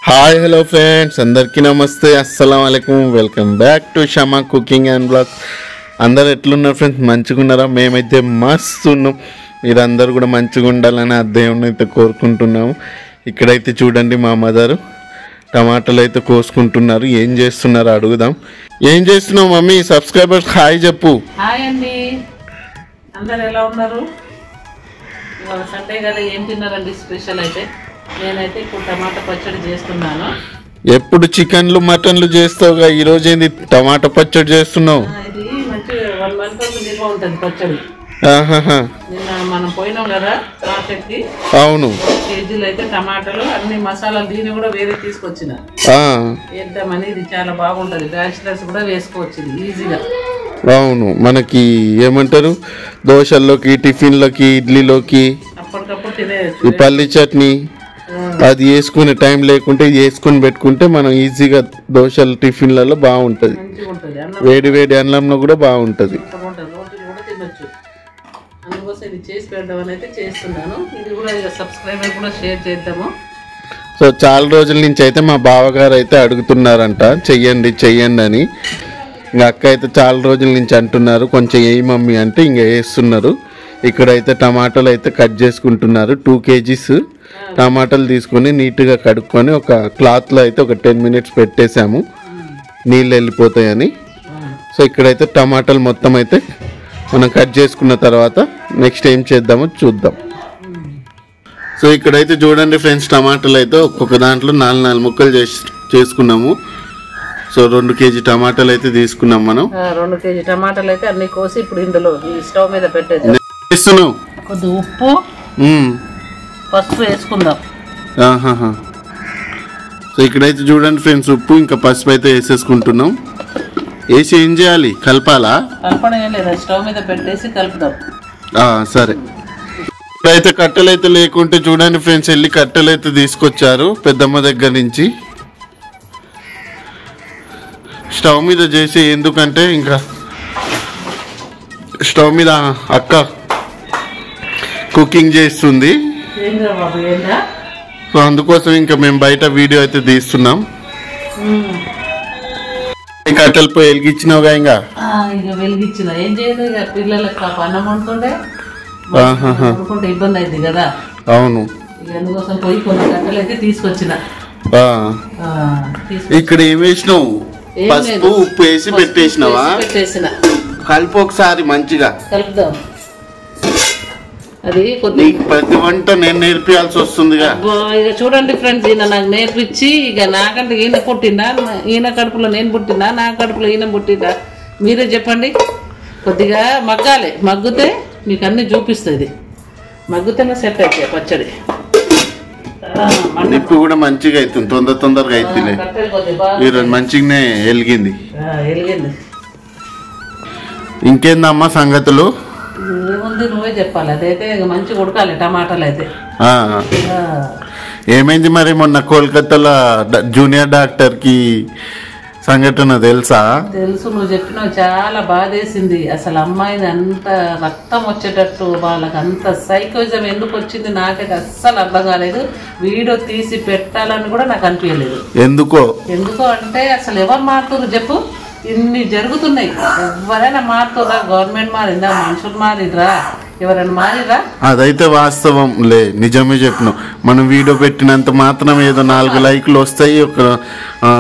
Hi hello friends, అందరికీ నమస్తే, అస్సలం వాలేకుమ్. Welcome back to Shama cooking and blogs. అందరు ఎట్లున్నారు ఫ్రెండ్స్? మంచిగా ఉన్నారా? మేమైతే మస్తు ఉన్నాం. మీరందరూ కూడా మంచిగా ఉండాలని ఆ దేవుని అయితే కోరుకుంటున్నాము. ఇక్కడైతే చూడండి, మా మదరు టమాటాలు అయితే కోసుకుంటున్నారు. ఏం చేస్తున్నారు అడుగుదాం. ఏం చేస్తున్నావు మమ్మీ? సబ్స్క్రైబర్స్ హాయ్ చెప్పు. హాయ్ అండి, అందరు ఎలా ఉన్నారు? ఇవాళ సండే కదా, ఏం తిన్నారండి స్పెషల్? అయితే నేనైతే ఇప్పుడు టమాటా పచ్చడి చేస్తున్నాను. ఎప్పుడు చికెన్లు మటన్లు చేస్తావుగా, ఈరోజు ఏంది టమాటా పచ్చడి చేస్తున్నావు? ఇది మంచి 1 month నిల్వ ఉంటుంది పచ్చడి. నిన్న మనం పోయినాం కదా మార్కెట్కి. అవును, కేజీలు అయితే టమాటాలు అన్ని మసాలాలు దీన్ని కూడా వేరే తీసుకొచ్చిన వేద్దామని. ఇది చాలా బాగుంటుంది, బ్యాచిలర్స్ కూడా వేసుకోవచ్చు ఈజీగా. అవును, మనకి ఏమంటారు, దోశల్లోకి, టిఫిన్లోకి, ఇడ్లీలోకి అప్పటికప్పుడు తినే ఈ పల్లి చట్నీ అది వేసుకునే టైం లేకుంటే వేసుకొని పెట్టుకుంటే మనం ఈజీగా దోశలు టిఫిన్లలో బాగుంటుంది. మంచిగా ఉంటుంది, వేడి వేడి అన్నంలో కూడా బాగుంటుంది. రోటీలు కూడా తినొచ్చు. అందుకోసం ఇది చేసి పెడదామని అయితే చేస్తున్నాను. ఇది కూడా ఇక సబ్స్క్రైబర్ కూడా షేర్ చేద్దాము. సో చాలా రోజుల నుంచి అయితే మా బావగారు అయితే అడుగుతున్నారంట, చెయ్యండి చెయ్యండి అని. ఇంకా అక్క అయితే చాలా రోజుల నుంచి అంటున్నారు, కొంచెం వేయి మమ్మీ అంటే ఇంకా వేస్తున్నారు. ఇక్కడైతే టమాటాలు అయితే కట్ చేసుకుంటున్నారు. 2 kgs టమాటాలు తీసుకొని నీట్గా కడుక్కొని ఒక క్లాత్లో అయితే ఒక 10 minutes పెట్టేశాము, నీళ్ళు వెళ్ళిపోతాయని. సో ఇక్కడైతే టమాటాలు మొత్తం అయితే మనం కట్ చేసుకున్న తర్వాత నెక్స్ట్ ఏం చేద్దామో చూద్దాం. సో ఇక్కడైతే చూడండి ఫ్రెండ్స్, టమాటాలు అయితే ఒక్కొక్క దాంట్లో 4 ముక్కలు చేసుకున్నాము. సో 2 kg టమాటాలు అయితే తీసుకున్నాం మనం. 2 kg టమాటాలు అయితే అన్ని కోసి ఇప్పుడు ఇందులో ఈ స్టవ్ మీద పెట్టేద్దాం. కొద్ది ఉప్పు, పసుపు వేసుకుందాం. సో ఇక్కడైతే చూడండి ఫ్రెండ్స్, ఉప్పు ఇంకా పసుపు అయితే వేసేసుకుంటున్నాం. వేసి ఏం చేయాలి? కలపాలా? కలపడం ఏం లేదా, స్టవ్ మీద పెట్టేసి కలుపుదాం. సరే. ఇప్పుడైతే కట్టెలు అయితే లేకుంటే చూడండి ఫ్రెండ్స్, వెళ్ళి కట్టెలు అయితే తీసుకొచ్చారు పెద్దమ్మ దగ్గర నుంచి. స్టవ్ మీద చేసి, ఎందుకంటే ఇంకా స్టవ్ మీద అక్క కుకింగ్ చేస్తుంది. సో అందుకోసం ఇంకా మేము బయట వీడియో అయితే తీస్తున్నాం. కట్టెలు పోయి వెలిగించినావుగా? ఇంకా వెలిగించిన ఏం చేయదు, ఇక పిల్లలకి అన్నం వండుతుంటే ఇబ్బంది అయింది కదా. అవును, ఇక అందుకోసం పోయి కొన్ని కట్టెలు అయితే తీసుకొచ్చిన. ఇక్కడ ఏం వేసినావు? పసుపు ఉప్పు వేసి పెట్టేసినావా? పెట్టేసిన. కలిపి ఒకసారి మంచిగా కలుపుదాం. అది ప్రతి వంట నేను నేర్పియాల్సి వస్తుందిగా. ఇక చూడండి ఫ్రెండ్స్, ఈయన నాకు నేర్పించి, ఇక నాకంటే ఈయన పుట్టిందా, ఈయన కడుపులో నేను పుట్టిందా, నా కడుపులో ఈయన పుట్టిందా, మీరే చెప్పండి. కొద్దిగా మగ్గాలి, మగ్గితే మీకు అన్ని చూపిస్తుంది. మగ్గుతేనే సెట్ అవుతాయి పచ్చడి. నిప్పు కూడా మంచిగా అవుతుంది, తొందరగా అవుతుంది. ఈరోజు మంచిగానే వెలిగింది. ఇంకేందమ్మా సంగతులు? ఏముంది, నువ్వే చెప్పాలి. అదైతే మంచిగా ఉడకాలి టమాటాలు అయితే. ఏమైంది మరి మొన్న కోల్కతాలో జూనియర్ డాక్టర్ కి సంఘటన తెలుసా? తెలుసు, నువ్వు చెప్పినావు. చాలా బాధేసింది అసలు. అమ్మాయిని అంత రక్తం వచ్చేటట్టు, వాళ్ళకి అంత సైకోయిజం ఎందుకు వచ్చింది నాకైతే అస్సలు అర్థం కాలేదు. వీడియో తీసి పెట్టాలని కూడా నాకు అనిపించలేదు. ఎందుకో అంటే అసలు ఎవరు మారుతున్నారు చెప్పు? ఇన్ని జరుగుతున్నాయి, ఎవరైనా మారుతుందా? గవర్నమెంట్ మారిందా? మనుషులు మారిరా? ఎవరైనా మారిరా? అదైతే వాస్తవం లే, నిజమే చెప్పినావు. మనం వీడియో పెట్టినంత మాత్రం ఏదో 4 లైక్లు వస్తాయి, ఒక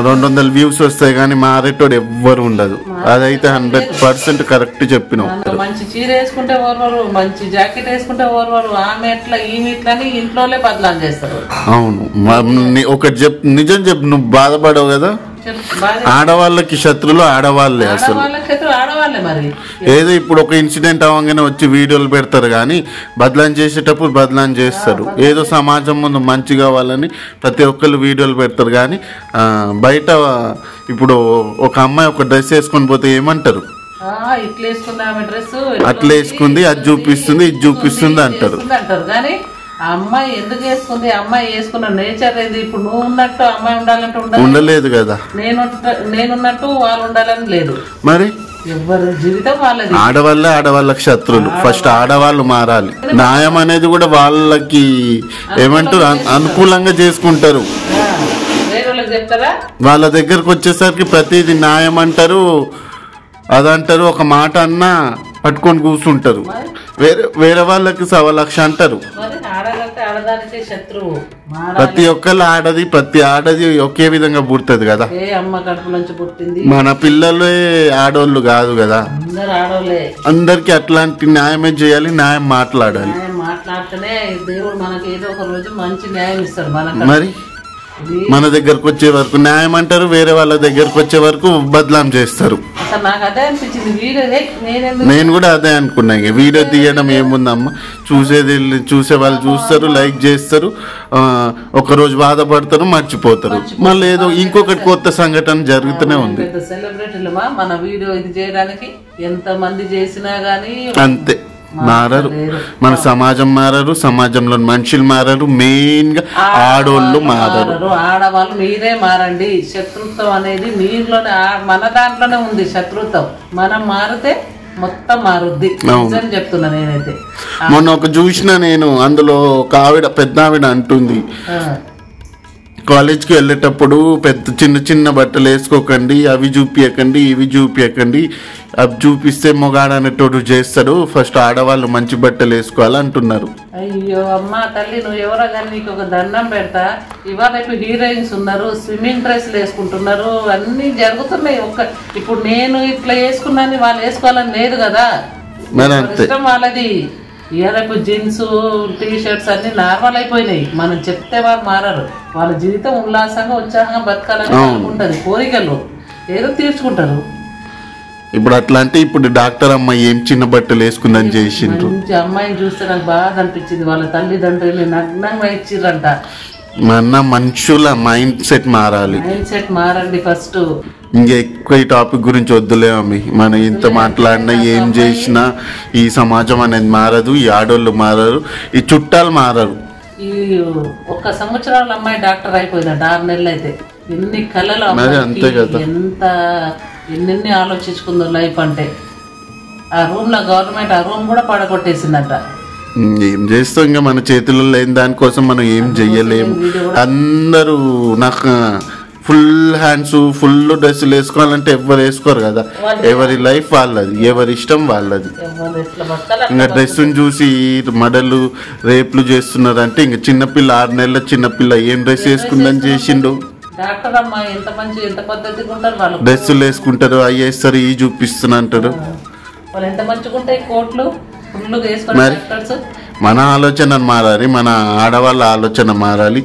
200 వ్యూస్ వస్తాయి, కానీ మారేటోడు ఎవ్వరు ఉండదు. అదైతే 100% కరెక్ట్ చెప్పినావు. మంచి చీర వేసుకుంటే ఓర్వరు, మంచి జాకెట్ వేసుకుంటే ఓర్వరు, ఆమె ఎట్లా ఈమె ఇట్లా అని ఇంట్లోనే బదలాం చేస్తారు. అవును, ఒకటి నిజం చెప్పు, నువ్వు బాధపడవు కదా. ఆడవాళ్ళకి శత్రులు ఆడవాళ్ళే, అసలు ఆడవాళ్ళే. మరి ఏదో ఇప్పుడు ఒక ఇన్సిడెంట్ అవ్వగానే వచ్చి వీడియోలు పెడతారు, కానీ బదలాం చేసేటప్పుడు బదలాం చేస్తారు. ఏదో సమాజం ముందు మంచి కావాలని ప్రతి ఒక్కళ్ళు వీడియోలు పెడతారు, కానీ బయట ఇప్పుడు ఒక అమ్మాయి ఒక డ్రెస్ వేసుకొని పోతే ఏమంటారు? అట్లా వేసుకుంది, అది చూపిస్తుంది, ఇది చూపిస్తుంది అంటారు. కానీ ఆ అమ్మాయి ఎందుకు వేసుకుంది, అమ్మాయి వేసుకున్న నేచర్ ఏది? ఇప్పుడు నువ్వు ఉన్నట్టు అమ్మాయి ఉండాలంటే ఉండలేదు కదా, నేనున్నట్టు వాళ్ళు ఉండాలని లేదు. మరి ఎవరి జీవితం వాళ్ళది. ఆడవాళ్ళకి శత్రువులు. ఫస్ట్ ఆడవాళ్ళు మారాలి. న్యాయం అనేది కూడా వాళ్ళకి ఏమంటారు అనుకూలంగా చేసుకుంటారు. వేరే వాళ్ళకి చెప్తారా? వాళ్ళ దగ్గరకు వచ్చేసరికి ప్రతిదీ న్యాయం అంటారు, అదంటారు, ఒక మాట అన్నా పట్టుకొని కూర్చుంటారు. వేరే వాళ్ళకి 1,00,000 అంటారు. ఆడదానికి శత్రువు. ప్రతి ఒక్కళ్ళు ప్రతి ఆడది ఒకే విధంగా పుడుతుంది కదా. అమ్మ కడుపు నుంచి పుట్టింది. మన పిల్లలే ఆడోళ్ళు కాదు కదా, అందరు ఆడోళ్ళే. అందరికి అట్లాంటి న్యాయమే చేయాలి, న్యాయం మాట్లాడాలి. మాట్లాడితేనే దేవుడు మనకి ఏదో ఒక రోజు మంచి న్యాయం ఇస్తాడు. మరి మన దగ్గరకు వచ్చే వరకు న్యాయం అంటారు, వేరే వాళ్ళ దగ్గరకు వచ్చే వరకు బదలాం చేస్తారు. నాకు అదే అనిపించింది వీడియో. నేను కూడా అదే అనుకున్నా. వీడియో తీయడం ఏముందమ్మా, చూసే వాళ్ళు చూస్తారు, లైక్ చేస్తారు, ఒకరోజు బాధపడతారు, మర్చిపోతారు. మళ్ళీ ఏదో ఇంకొకటి కొత్త సంఘటన జరుగుతూనే ఉంది. సెలబ్రిటీలమా మన వీడియో ఇది చేయడానికి ఎంత మంది చేసినా గానీ అంతే మారరు. మన సమాజం మారరు, సమాజంలో మనుషులు మారరు, మెయిన్ గా ఆడోళ్ళు మారరు. ఆడవాళ్ళు మీరే మారండి. శత్రుత్వం అనేది మీలోనే, మన దాంట్లోనే ఉంది శత్రుత్వం. మనం మారితే మొత్తం మారుద్ది అని చెప్తున్నా నేనైతే. మొన్న ఒక చూసిన నేను, అందులో ఒక ఆవిడ, పెద్ద ఆవిడ అంటుంది, కాలేజ్కి వెళ్ళేటప్పుడు చిన్న చిన్న బట్టలు వేసుకోకండి, అవి చూపించకండి, ఇవి చూపించకండి, అవి చూపిస్తే మొగాడనేటోడు చేస్తాడు, ఫస్ట్ ఆడవాళ్ళు మంచి బట్టలు వేసుకోవాలి అంటున్నారు. అయ్యో అమ్మ తల్లి, నువ్వు ఎవరో కానీ నీకు ఒక దండం పెడతా. ఇవాళ ఇప్పుడు హీరోయిన్స్ ఉన్నారు, స్విమ్మింగ్ డ్రెస్లు వేసుకుంటున్నారు, అన్నీ జరుగుతున్నాయి. ఇప్పుడు నేను ఇట్లా వేసుకున్నాను, వాళ్ళు వేసుకోవాలని లేదు కదా, ఇష్టం వాళ్ళది. రేపు జీన్స్, టీ షర్ట్స్ అన్ని నార్మల్ అయిపోయినాయి. మనం చెప్తే వాళ్ళు మారరు. వాళ్ళ జీవితం ఉల్లాసంగా ఉత్సాహంగా బతకాలని అనుకుంటది, కోరికలు ఏదో తీర్చుకుంటారు. ఇప్పుడు అట్లా అంటే ఇప్పుడు డాక్టర్ అమ్మాయి ఏం చిన్న బట్టలు వేసుకుందని చేసిండ్రు. అమ్మాయిని చూస్తే నాకు బాగా అనిపించింది. వాళ్ళ తల్లిదండ్రులు నగ్నంగా ఇచ్చిర్రంట. మన మనుషుల మైండ్ సెట్ మారాలి. మైండ్ సెట్ మారండి ఫస్ట్. ఇంకా ఎక్కువ ఈ టాపిక్ గురించి వద్దులే అమ్మి. మనం ఇంత మాట్లాడినా ఏం చేసినా ఈ సమాజం అనేది మారదు, ఈ ఆడోళ్ళు మారరు, ఈ చుట్టాలు మారరు. ఈ 1 సంవత్సరాల అమ్మాయి డాక్టర్ అయిపోయిందంట, 6 నెలలు అయితే. ఎన్ని కళలు, అంతే కదా, ఎంత ఎన్ని ఆలోచించుకుందో లైఫ్ అంటే. ఆ రూమ్ లో గవర్నమెంట్ ఆ రూమ్ కూడా పడగొట్టేసిందట. ఏం చేస్తాం, ఇంకా మన చేతుల్లో లేని దానికోసం మనం ఏం చెయ్యలేము. అందరూ నాకు ఫుల్ హ్యాండ్స్, ఫుల్ డ్రెస్సులు వేసుకోవాలంటే ఎవరు వేసుకోరు కదా. ఎవరి లైఫ్ వాళ్ళది, ఎవరి ఇష్టం వాళ్ళది. ఇంకా డ్రెస్సుని చూసి మడలు రేపులు చేస్తున్నారు అంటే, ఇంకా చిన్నపిల్ల, 6 నెలల చిన్నపిల్ల ఏం డ్రెస్ వేసుకుందని చేసిండు. డ్రెస్సులు వేసుకుంటారు, అవి వేస్తారు, ఇవి చూపిస్తున్నా అంటారు. మరి మన ఆలోచన మారాలి, మన ఆడవాళ్ళ ఆలోచన మారాలి.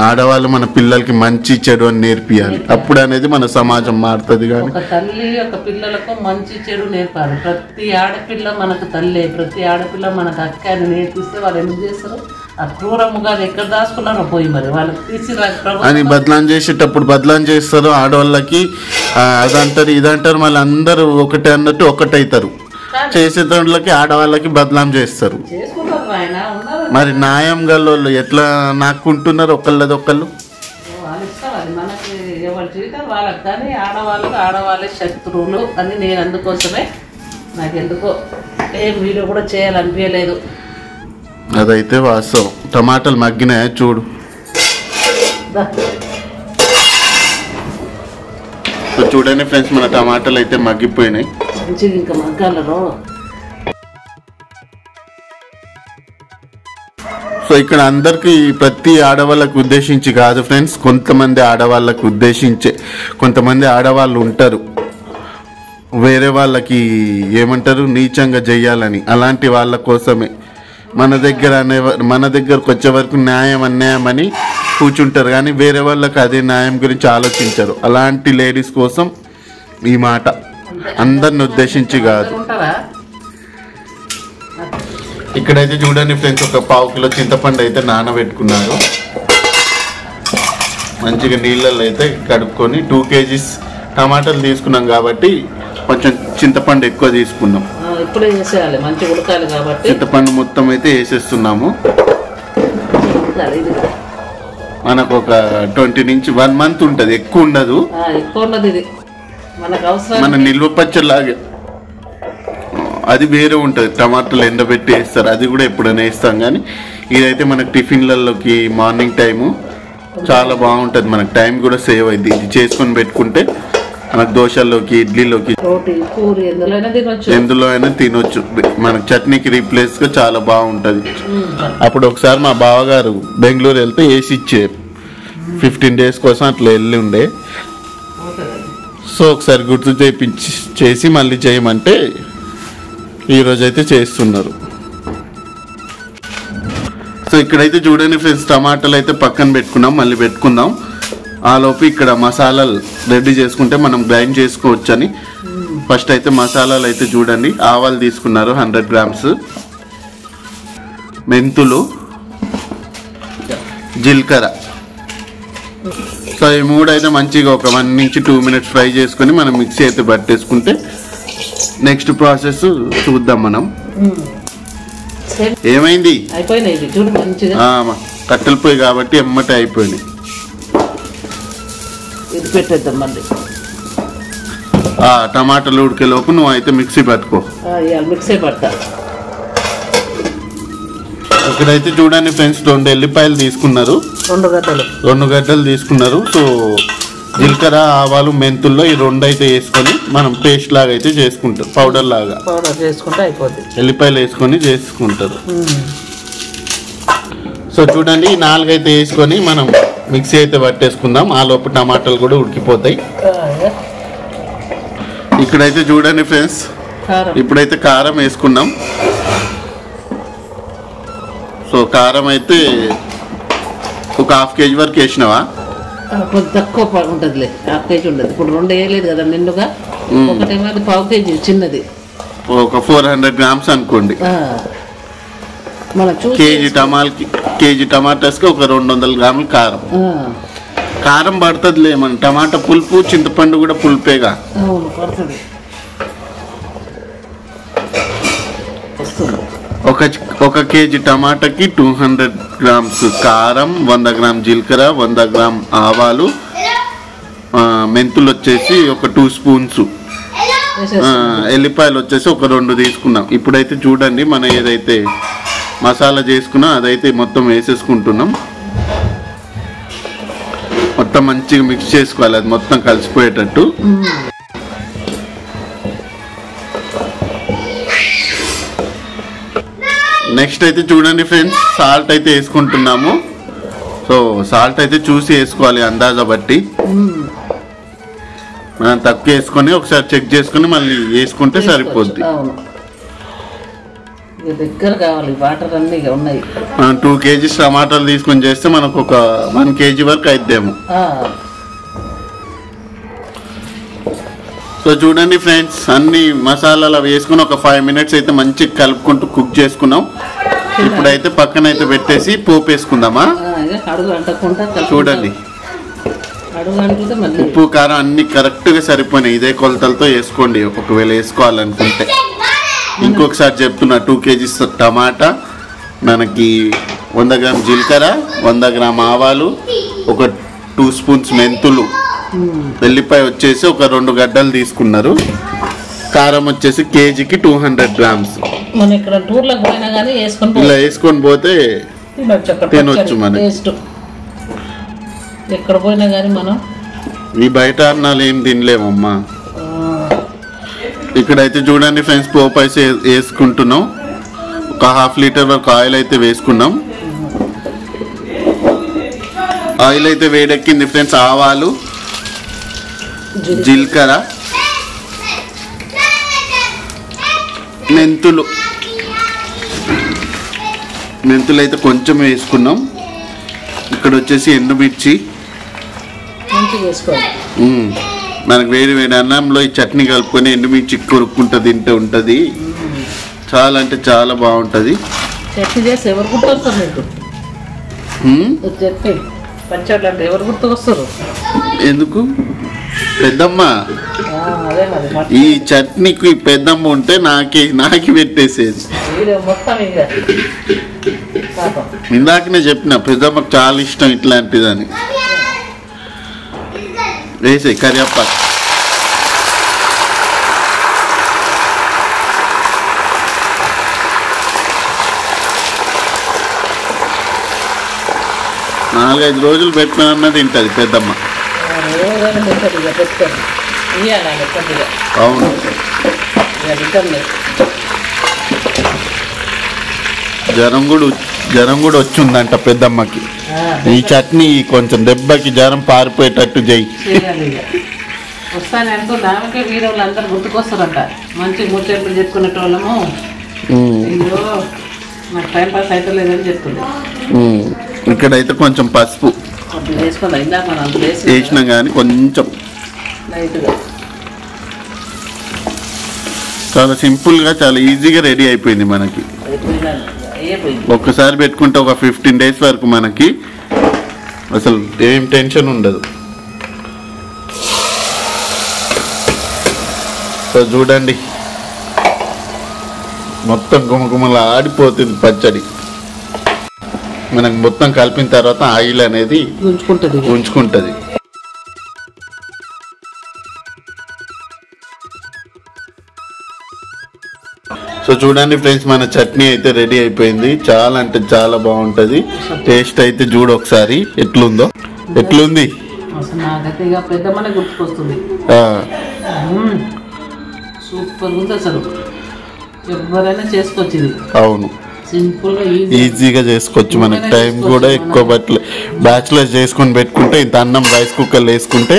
ఆడవాళ్ళు మన పిల్లలకి మంచి చెడు అని నేర్పియాలి. అప్పుడు అనేది మన సమాజం మారుతుంది. కానీ ఒక తల్లి ఒక పిల్లలకు మంచి చెడు నేర్పాలి. ప్రతి ఆడపిల్ల మనకు తల్లి, ప్రతి ఆడపిల్ల మనకు అక్క అని నేర్పిస్తే వాళ్ళు ఎందుకు చేస్తారు? ఆ క్రూరముగా ఎక్కడ దాచుకున్నారో పోయి మరి వాళ్ళకి తీసి అని బదలాం చేసేటప్పుడు బదలాం చేస్తారు. ఆడవాళ్ళకి అదంటారు, ఇదంటారు, మళ్ళీ అందరూ ఒకటే అన్నట్టు ఒకటైతారు. చేసేటోళ్ళకి ఆడవాళ్ళకి బదలాం చేస్తారు. మరి న్యాయం గల్లోళ్ళు ఎట్లా నాకుంటున్నారు ఒకళ్ళది ఒకళ్ళు. మనకి ఎవరి జీవితం వాళ్ళకి, కానీ ఆడవాళ్ళే శత్రువులు అని నేను అందుకోసమే నాకు ఎందుకో ఏం వీడియో కూడా చేయాలనిపించలేదు. అదైతే వాస్తవం. టమాటాలు మగ్గినాయా చూడు. చూడండి ఫ్రెండ్స్, మన టమాటాలు అయితే మగ్గిపోయినాయి. ఇంకా మగ్గాలలో. సో ఇక్కడ అందరికి ప్రతి ఆడవాళ్ళకు ఉద్దేశించి కాదు ఫ్రెండ్స్, కొంతమంది ఆడవాళ్ళకు ఉద్దేశించే కొంతమంది ఆడవాళ్ళు ఉంటారు, వేరే వాళ్ళకి ఏమంటారు నీచంగా చెయ్యాలని. అలాంటి వాళ్ళ కోసమే మన దగ్గరకు వచ్చే వరకు న్యాయం అన్యాయం అని కూర్చుంటారు, కానీ వేరే వాళ్ళకి అదే న్యాయం గురించి ఆలోచించరు. అలాంటి లేడీస్ కోసం ఈ మాట, అందరిని ఉద్దేశించి కాదు. ఇక్కడైతే చూడండి ఫ్రెండ్స్, ఒక 1/2 కిలో చింతపండు అయితే నానబెట్టుకున్నారు. మంచిగా నీళ్ళల్లో అయితే కడుక్కొని 2 kgs టమాటాలు తీసుకున్నాం కాబట్టి కొంచెం చింతపండు ఎక్కువ తీసుకున్నాం. ఇప్పుడే వేసేయాలి, మంచిగా ఉడకాలి కాబట్టి చింతపండు మొత్తం అయితే వేసేస్తున్నాము. మనకు ఒక 20 నుంచి 1 month ఉంటుంది, ఎక్కువ ఉండదు. ఇది మనకు అవసరం. మన నిల్వ పచ్చలాగా అది వేరే ఉంటుంది. టమాటాలు ఎండబెట్టి వేస్తారు, అది కూడా ఎప్పుడైనా వేస్తాం. కానీ ఇదైతే మనకు టిఫిన్లలోకి మార్నింగ్ టైము చాలా బాగుంటుంది, మనకు టైం కూడా సేవ్ అయింది. ఇది చేసుకొని పెట్టుకుంటే మనకు దోశల్లోకి, ఇడ్లీలోకి, రోటీ, పూరి ఎందులో అయినా తినొచ్చు. మనకు చట్నీకి రీప్లేస్గా చాలా బాగుంటుంది. అప్పుడు ఒకసారి మా బావగారు బెంగళూరు వెళ్తే వేసి ఇచ్చారు. 15 days కోసం అట్లా వెళ్ళి ఉండే. సో ఒకసారి గుర్తు చేసి మళ్ళీ చేయమంటే ఈరోజైతే చేస్తున్నారు. సో ఇక్కడైతే చూడండి ఫ్రెండ్స్, టమాటాలు అయితే పక్కన పెట్టుకున్నాం, మళ్ళీ పెట్టుకుందాం. ఆలోపు ఇక్కడ మసాలాలు రెడీ చేసుకుంటే మనం గ్రైండ్ చేసుకోవచ్చు అని. ఫస్ట్ అయితే మసాలాలు అయితే చూడండి, ఆవాలు తీసుకున్నారు 100 grams, మెంతులు, జీలకర్ర. సో ఈ మూడు అయితే మంచిగా ఒక 1 నుంచి 2 minutes ఫ్రై చేసుకొని మనం మిక్సీ అయితే పట్టేసుకుంటే నెక్స్ట్ ప్రాసెస్ చూద్దాం మనం. ఏమైంది? కట్టెల పొయ్యి కాబట్టి ఎమ్మటే అయిపోయింది. ఇది పెట్టేద్దాం మళ్ళీ. టమాటాలు ఉడికే లోపు నువ్వు అయితే మిక్సీ పట్టుకో. మిక్సీ పడతా. ఇక్కడైతే చూడండి ఫ్రెండ్స్, 2 ఎల్లిపాయలు తీసుకున్నారు, 2 గడ్డలు తీసుకున్నారు. సో జీలకర్ర, ఆవాలు, మెంతుల్లో ఈ 2 అయితే వేసుకొని మనం పేస్ట్ లాగా అయితే చేసుకుంటాం, పౌడర్ లాగా చేసుకుంటే అయిపోద్ది. ఎల్లిపాయలు వేసుకొని చేసుకుంటారు. సో చూడండి, ఈ 4 అయితే వేసుకొని మనం మిక్సీ అయితే పట్టేసుకుందాం. ఆ లోపు టమాటాలు కూడా ఉడికిపోతాయి. ఇక్కడైతే చూడండి ఫ్రెండ్స్, ఇప్పుడైతే కారం వేసుకున్నాం. సో కారం అయితే ఒక 1/2 kg వరకు వేసినావా? కొంచెం తక్కువ ఉంటుందిలే, 1/2 kg ఉండదు. ఇప్పుడు 2 వేయలేదు కదా నిండుగా, ఒకటేమో 1/4 kg చిన్నది, ఒక 400 grams అనుకోండి. కేజీ టమాటాస్కి ఒక 200 grams కారం. కారం పడుతుందిలే, మన టమాటా పులుపు, చింతపండు కూడా పులుపేగా. పడుతుంది. ఒక కేజీ టమాటాకి 200 grams కారం, 100 grams జీలకర్ర, 100 grams ఆవాలు, మెంతులు వచ్చేసి ఒక 2 spoons, ఎల్లిపాయలు వచ్చేసి ఒక 2 తీసుకున్నాం. ఇప్పుడైతే చూడండి, మనం ఏదైతే మసాలా చేసుకున్నా అదైతే మొత్తం వేసేసుకుంటున్నాం. మొత్తం మంచిగా మిక్స్ చేసుకోవాలి, అది మొత్తం కలిసిపోయేటట్టు. నెక్స్ట్ అయితే చూడండి ఫ్రెండ్స్, సాల్ట్ అయితే వేసుకుంటున్నాము. సో సాల్ట్ అయితే చూసి వేసుకోవాలి, అందాజా బట్టి. మనం తక్కువ వేసుకొని ఒకసారి చెక్ చేసుకొని మళ్ళీ వేసుకుంటే సరిపోద్ది. దగ్గర కావాలి, వాటర్ అన్నీ ఉన్నాయి. మనం 2 kg టమాటాలు తీసుకొని చేస్తే మనకు ఒక 1 kg వరకు అయిద్దేమో. సో చూడండి ఫ్రెండ్స్, అన్ని మసాలాలు వేసుకుని ఒక 5 minutes అయితే మంచిగా కలుపుకుంటూ కుక్ చేసుకున్నాం. ఇప్పుడైతే పక్కన అయితే పెట్టేసి పోపు వేసుకుందామా? చూడండి, ఉప్పు కారం అన్ని కరెక్ట్గా సరిపోయినాయి. ఇదే కొలతలతో వేసుకోండి ఒకవేళ వేసుకోవాలనుకుంటే. ఇంకొకసారి చెప్తున్నా, 2 kg టమాటా, మనకి 100 grams జీలకర్ర, 100 grams ఆవాలు, ఒక 2 spoons మెంతులు, వెల్లిపాయ వచ్చేసి ఒక 2 గడ్డలు తీసుకున్నారు. కారం వచ్చేసి కేజీకి 200 grams. ఇలా వేసుకొని పోతే తినొచ్చు. మనం ఎక్కడ పోయినా కానీ మనం ఈ బయట అన్నాలు ఏం తినలేమమ్మా. ఇక్కడైతే చూడండి ఫ్రెండ్స్, పోపు అయితే వేసుకుంటున్నాం. ఒక 1/2 liter వరకు ఆయిల్ అయితే వేసుకున్నాం. ఆయిల్ అయితే వేడెక్కింది ఫ్రెండ్స్. ఆవాలు, జీలకర్ర, మెంతులు అయితే కొంచెం వేసుకున్నాం. ఇక్కడ వచ్చేసి ఎండుమిర్చి. మనకు వేడి వేడి అన్నంలో ఈ చట్నీ కలుపుకొని ఎండుమిర్చి కొరుక్కుంటూ తింటే ఉంటుంది, చాలా అంటే చాలా బాగుంటుంది. ఎందుకు పెద్దమ్మ? ఈ చట్నీకి పెద్దమ్మ ఉంటే నాకి పెట్టేసేది. ఇందాకనే చెప్పిన పెద్దమ్మకు చాలా ఇష్టం ఇట్లాంటిదని. వేసే కరివేపాకు. 4-5 రోజులు పెట్టుకున్న తింటది పెద్దమ్మ. రోజు పెట్టదు ఇక పెట్టుకొని ఇవ్వాలి కొద్దిగా. అవును, జ్వరం కూడా వచ్చిందంట పెద్దమ్మకి. ఈ చట్నీ కొంచెం దెబ్బకి జ్వరం పారిపోయేటట్టు చెయ్యి. వస్తాను అనుకున్నా ఆమెకే వీడియోలు అందరు గుర్తుకొస్తారంట. మంచి ముచ్చట్లు చెప్పుకునేటోళ్ళము. అయ్యో నాకు టైం పాస్ అయితే లేదని చెప్తుంది. ఇక్కడైతే కొంచెం పసుపు వేసుకుందా ఇందాక మనం అంత వేసినా కానీ కొంచెం లైట్గా. చాలా సింపుల్గా చాలా ఈజీగా రెడీ అయిపోయింది మనకి. ఒక్కసారి పెట్టుకుంటే ఒక 15 days వరకు మనకి అసలు ఏం టెన్షన్ ఉండదు. సో చూడండి, మొత్తం గుమగుమలా ఆడిపోతుంది పచ్చడి. మనకు మొత్తం కలిపిన తర్వాత ఆయిల్ అనేది ఉంచుకుంటుంది. సో చూడండి ఫ్రెండ్స్, మన చట్నీ అయితే రెడీ అయిపోయింది. చాలా అంటే చాలా బాగుంటుంది. టేస్ట్ అయితే చూడు ఒకసారి ఎట్లుందో. ఎట్లుంది? పెద్దమ్మనే గుర్తుకొస్తుంది. సూపర్ ఉంది అసలు. ఎవరైనా చేసుకోవచ్చు ఇది. అవును, సింపుల్ గా ఈజీగా చేసుకోవచ్చు. మనకి టైం కూడా ఎక్కువ పట్టలే. బ్యాచులర్స్ చేసుకొని పెట్టుకుంటే ఇంత అన్నం రైస్ కుక్కర్లో వేసుకుంటే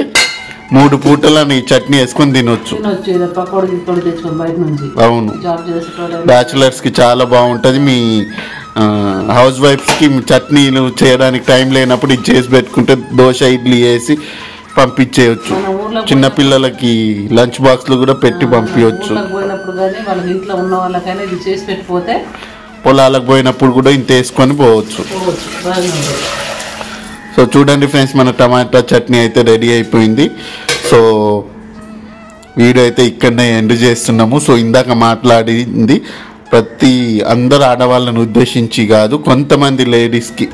3 పూటలని చట్నీ వేసుకొని తినొచ్చు. అవును, బ్యాచులర్స్ కి చాలా బాగుంటది. మీ హౌస్ వైఫ్స్ కి చట్నీలు చేయడానికి టైం లేనప్పుడు ఇది చేసి పెట్టుకుంటే దోశ ఇడ్లీ వేసి పంపించేయచ్చు. చిన్న పిల్లలకి లంచ్ బాక్స్లు కూడా పెట్టి పంపించవచ్చు. పొలాలకు పోయినప్పుడు కూడా ఇంత వేసుకొని పోవచ్చు. సో చూడండి ఫ్రెండ్స్, మన టమాటా చట్నీ అయితే రెడీ అయిపోయింది. సో వీడియో అయితే ఇక్కడనే ఎండ్ చేస్తున్నాము. సో ఇందాక మాట్లాడింది అందరు ఆడవాళ్ళని ఉద్దేశించి కాదు, కొంతమంది లేడీస్కి.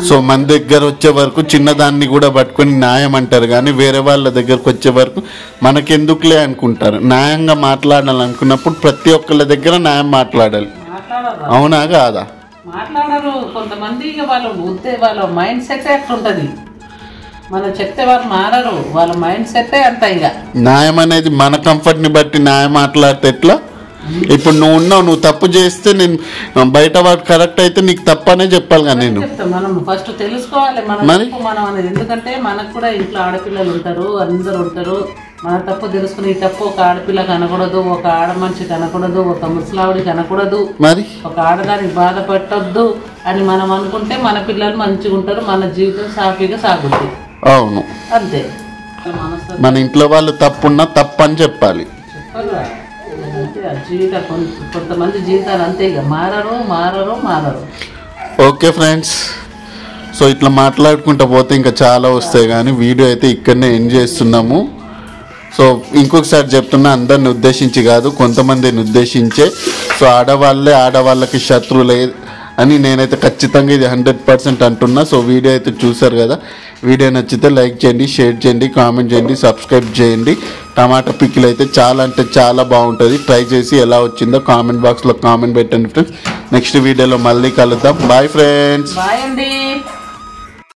సో మన దగ్గర వచ్చే వరకు చిన్నదాన్ని కూడా పట్టుకొని న్యాయం అంటారు, కానీ వేరే వాళ్ళ దగ్గరకు వచ్చే వరకు మనకెందుకులే అనుకుంటారు. న్యాయంగా మాట్లాడాలనుకున్నప్పుడు ప్రతి ఒక్కళ్ళ దగ్గర న్యాయం మాట్లాడాలి. అవునా కాదా? మాట్లాడరు కొంతమంది. వాళ్ళ మైండ్ సెట్ అట్లుంటది. మనం చెప్తే వాళ్ళు మారరు. వాళ్ళ మైండ్ సెట్ అంత. ఇక న్యాయం అనేది మన కంఫర్ట్ ని బట్టి న్యాయం మాట్లాడితే ఎట్లా? ఇప్పుడు నువ్వు తప్పు చేస్తే నేను బయట వాడు కరెక్ట్ అయితే నీకు తప్పనే చెప్పాలి కదా. నేను మనం ఫస్ట్ తెలుసుకోవాలి మనం అనేది. ఎందుకంటే మనకు కూడా ఇంట్లో ఆడపిల్లలు ఉంటారు, అందరు ఉంటారు. మన తప్పు తెలుసుకుని ఈ తప్పు ఒక ఆడపిల్లకి అనకూడదు, ఒక ఆడ మనిషికి అనకూడదు, ఒక ముసలావిడికి అనకూడదు, మరి ఒక ఆడదానికి బాధపెట్టొద్దు అని మనం అనుకుంటే మన పిల్లలు మంచిగా ఉంటారు, మన జీవితం సాఫీగా సాగుతుంది. అవును, అంతే. మన ఇంట్లో వాళ్ళు తప్పున్నా తప్పని చెప్పాలి. జీవితం కొంతమంది జీవితాలు అంతే, ఇక మారరు. ఓకే ఫ్రెండ్స్, సో ఇట్లా మాట్లాడుకుంటూ పోతే ఇంకా చాలా వస్తాయి, కానీ వీడియో అయితే ఇక్కడనే ఎండ్ చేస్తున్నాము. సో ఇంకొకసారి చెప్తున్నా, అందరిని ఉద్దేశించి కాదు, కొంతమందిని ఉద్దేశించే. సో ఆడవాళ్ళకి శత్రువులే అని నేనైతే ఖచ్చితంగా ఇది 100% అంటున్నా. సో వీడియో అయితే చూసారు కదా. వీడియో నచ్చితే లైక్ చేయండి, షేర్ చేయండి, కామెంట్ చేయండి, సబ్స్క్రైబ్ చేయండి. టమాటా పికిల్ అయితే చాలా అంటే చాలా బాగుంటుంది. ట్రై చేసి ఎలా వచ్చిందో కామెంట్ బాక్స్లో కామెంట్ పెట్టండి ఫ్రెండ్స్. నెక్స్ట్ వీడియోలో మళ్ళీ కలుద్దాం. Bye friends. బాయ్ అండి.